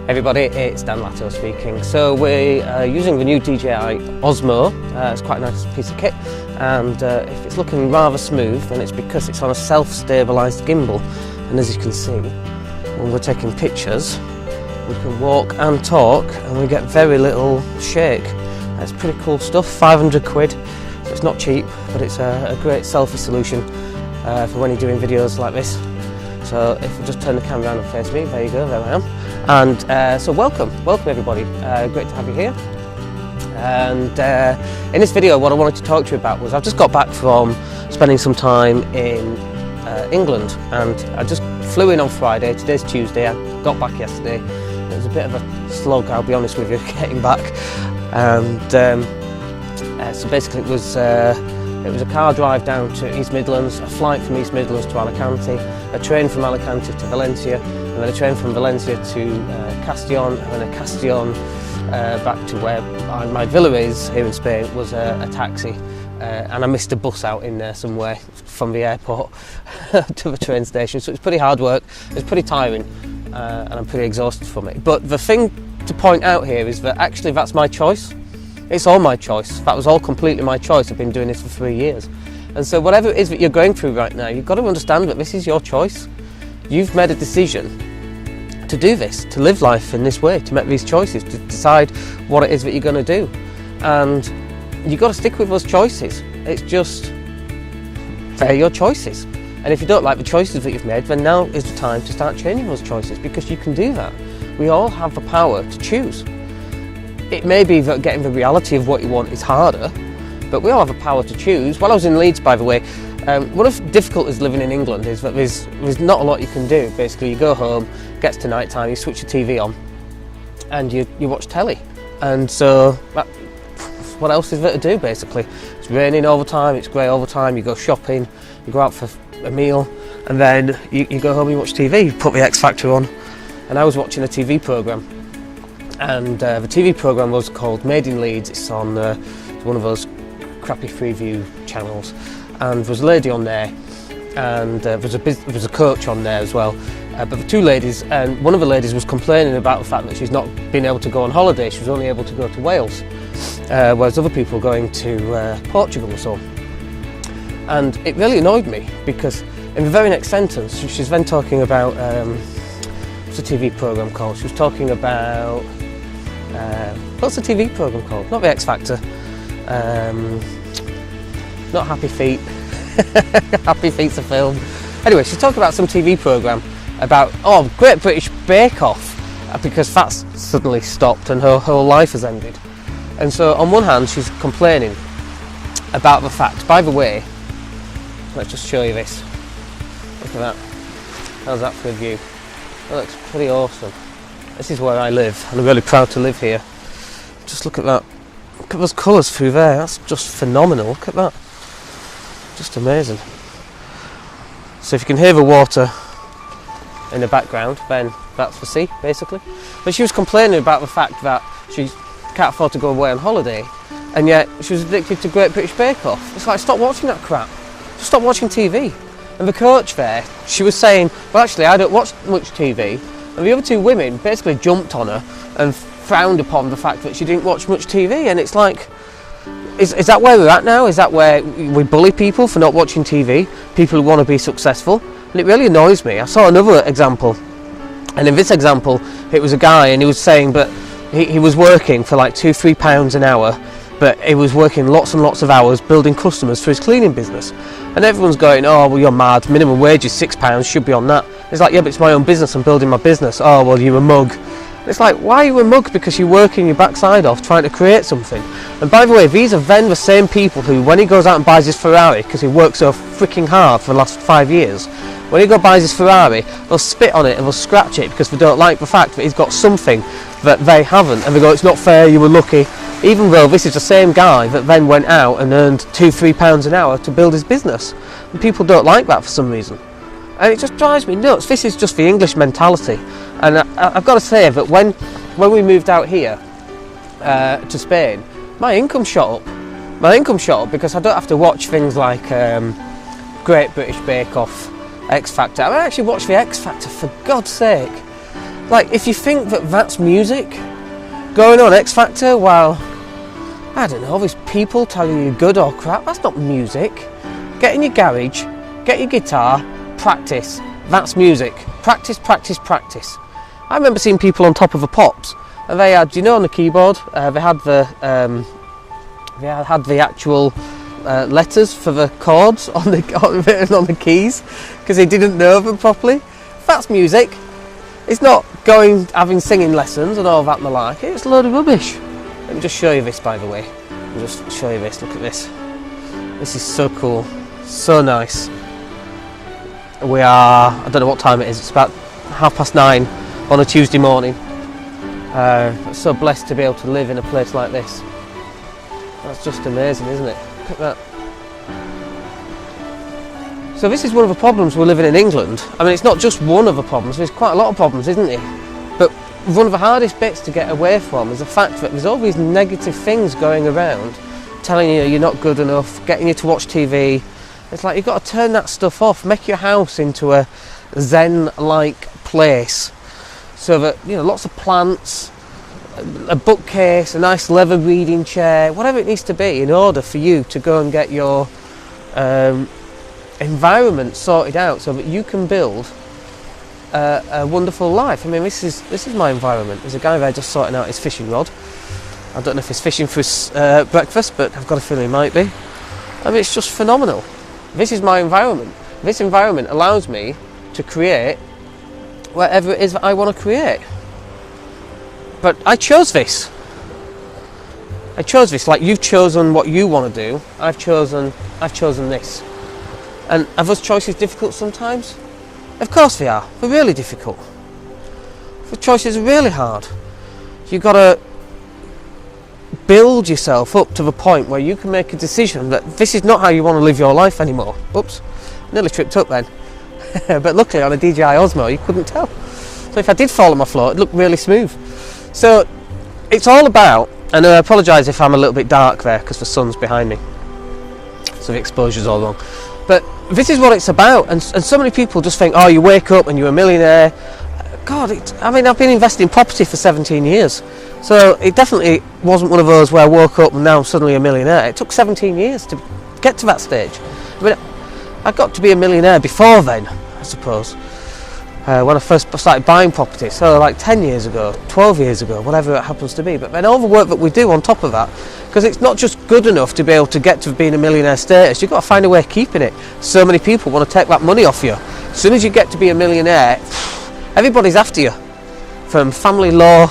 Everybody, it's Dan Latto speaking. So we're using the new DJI Osmo. It's quite a nice piece of kit, and if it's looking rather smooth, then it's because it's on a self-stabilised gimbal. And as you can see, when we're taking pictures, we can walk and talk, and we get very little shake. It's pretty cool stuff. 500 quid. So it's not cheap, but it's a great selfie solution for when you're doing videos like this. So if we just turn the camera around and face me, there you go, there I am. And so welcome everybody, great to have you here. And in this video what I wanted to talk to you about was I've just got back from spending some time in England, and I just flew in on Friday. Today's Tuesday, I got back yesterday. It was a bit of a slog, I'll be honest with you, getting back. And so basically it was a car drive down to East Midlands, a flight from East Midlands to Alicante, a train from Alicante to Valencia, and then a train from Valencia to Castellón, and then a Castellón back to where my villa is here in Spain. Was a taxi, and I missed a bus out in there somewhere from the airport to the train station. So it was pretty hard work, it was pretty tiring, and I'm pretty exhausted from it. But the thing to point out here is that actually that's my choice. It's all my choice. That was all completely my choice. I've been doing this for 3 years. And so whatever it is that you're going through right now, you've got to understand that this is your choice. You've made a decision to do this, to live life in this way, to make these choices, to decide what it is that you're going to do. And you've got to stick with those choices. It's just, they're your choices. And if you don't like the choices that you've made, then now is the time to start changing those choices, because you can do that. We all have the power to choose. It may be that getting the reality of what you want is harder, but we all have the power to choose. While I was in Leeds, by the way, one of the difficulties living in England is that there's not a lot you can do. Basically, you go home, gets to night time, you switch your TV on, and you watch telly. And so, what else is there to do, basically? It's raining all the time, it's grey all the time, you go shopping, you go out for a meal, and then you go home and you watch TV, you put the X Factor on. And I was watching a TV programme, and the TV programme was called Made in Leeds. It's on one of those crappy Freeview channels, and there was a lady on there, and there was a coach on there as well, but the two ladies, and one of the ladies was complaining about the fact that she's not been able to go on holiday. She was only able to go to Wales, whereas other people were going to Portugal or so. And it really annoyed me, because in the very next sentence she's then talking about what's the TV programme called? She was talking about what's the TV programme called? Not the X Factor. Not Happy Feet. Happy Feet's a film. Anyway, she's talking about some TV programme about Great British Bake Off, because that's suddenly stopped and her whole life has ended. And so on one hand she's complaining about the fact, by the way, let's just show you this. Look at that. How's that for a view? That looks pretty awesome. This is where I live, and I'm really proud to live here. Just look at that. Look at those colours through there. That's just phenomenal. Look at that. Just amazing. So if you can hear the water in the background, then that's the sea, basically. But she was complaining about the fact that she can't afford to go away on holiday, and yet she was addicted to Great British Bake Off. It's like, stop watching that crap. Just stop watching TV. And the coach there, she was saying, well, actually, I don't watch much TV. And the other two women basically jumped on her and frowned upon the fact that she didn't watch much TV. And it's like, is that where we're at now? Is that where we bully people for not watching TV? People who want to be successful? And it really annoys me. I saw another example. And in this example, it was a guy, and he was saying that he was working for like £2-3 an hour, but he was working lots and lots of hours building customers for his cleaning business. And everyone's going, oh, well, you're mad, minimum wage is £6, should be on that. It's like, yeah, but it's my own business, I'm building my business. Oh, well, you're a mug. It's like, why are you a mug? Because you're working your backside off trying to create something. And by the way, these are then the same people who, when he goes out and buys his Ferrari, because he worked so freaking hard for the last 5 years, when he buys his Ferrari, they'll spit on it and they'll scratch it because they don't like the fact that he's got something that they haven't. And they go, it's not fair, you were lucky. Even though this is the same guy that then went out and earned £2-3 an hour to build his business. And people don't like that for some reason. And it just drives me nuts. This is just the English mentality. And I've got to say that when we moved out here to Spain, my income shot up. My income shot up because I don't have to watch things like Great British Bake Off, X Factor. I actually watch the X Factor, for God's sake. Like, if you think that that's music going on X Factor while, I don't know, all these people telling you good or crap, that's not music. Get in your garage, get your guitar, practice. That's music. Practice, practice, practice. I remember seeing people on top of a Pops, and they had, you know, on the keyboard, they had the actual letters for the chords on written on the keys, because they didn't know them properly. That's music. It's not having singing lessons and all that malarkey. It's a load of rubbish. Let me just show you this, by the way. I'll just show you this. Look at this. This is so cool. So nice. We are, I don't know what time it is. It's about 9:30 on a Tuesday morning. So blessed to be able to live in a place like this. That's just amazing, isn't it? Look at that. So this is one of the problems we're living in England. I mean, it's not just one of the problems, there's quite a lot of problems, isn't it? But one of the hardest bits to get away from is the fact that there's all these negative things going around, telling you you're not good enough, getting you to watch TV. It's like, you've got to turn that stuff off, make your house into a zen-like place, so that, you know, lots of plants, a bookcase, a nice leather reading chair, whatever it needs to be, in order for you to go and get your environment sorted out, so that you can build a wonderful life. I mean, this is my environment. There's a guy there just sorting out his fishing rod. I don't know if he's fishing for his breakfast, but I've got a feeling he might be. I mean, it's just phenomenal. This is my environment. This environment allows me to create whatever it is that I want to create. But I chose this. Like you've chosen what you want to do. I've chosen this. And are those choices difficult sometimes? Of course they are. They're really difficult. The choices are really hard. You've got to build yourself up to the point where you can make a decision that this is not how you want to live your life anymore. Oops, nearly tripped up then. But luckily on a DJI Osmo you couldn't tell. So if I did fall on my floor, it'd look really smooth. So it's all about, and I apologise if I'm a little bit dark there because the sun's behind me, so the exposure's all wrong. But this is what it's about, and so many people just think, oh, you wake up and you're a millionaire. God, I mean, I've been investing in property for 17 years, so it definitely wasn't one of those where I woke up and now I'm suddenly a millionaire. It took 17 years to get to that stage. I mean, I got to be a millionaire before then, I suppose, when I first started buying property, so like 10 years ago, 12 years ago, whatever it happens to be. But then all the work that we do on top of that, because it's not just good enough to be able to get to being a millionaire status, you've got to find a way of keeping it. So many people want to take that money off you. As soon as you get to be a millionaire, everybody's after you, from family law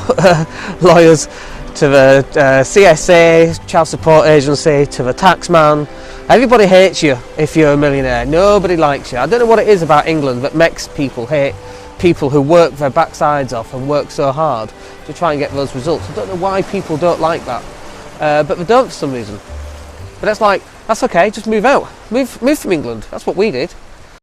lawyers to the CSA, child support agency, to the tax man. Everybody hates you if you're a millionaire. Nobody likes you. I don't know what it is about England that makes people hate people who work their backsides off and work so hard to try and get those results. I don't know why people don't like that, but they don't for some reason. But that's like, that's okay, just move out. Move from England. That's what we did.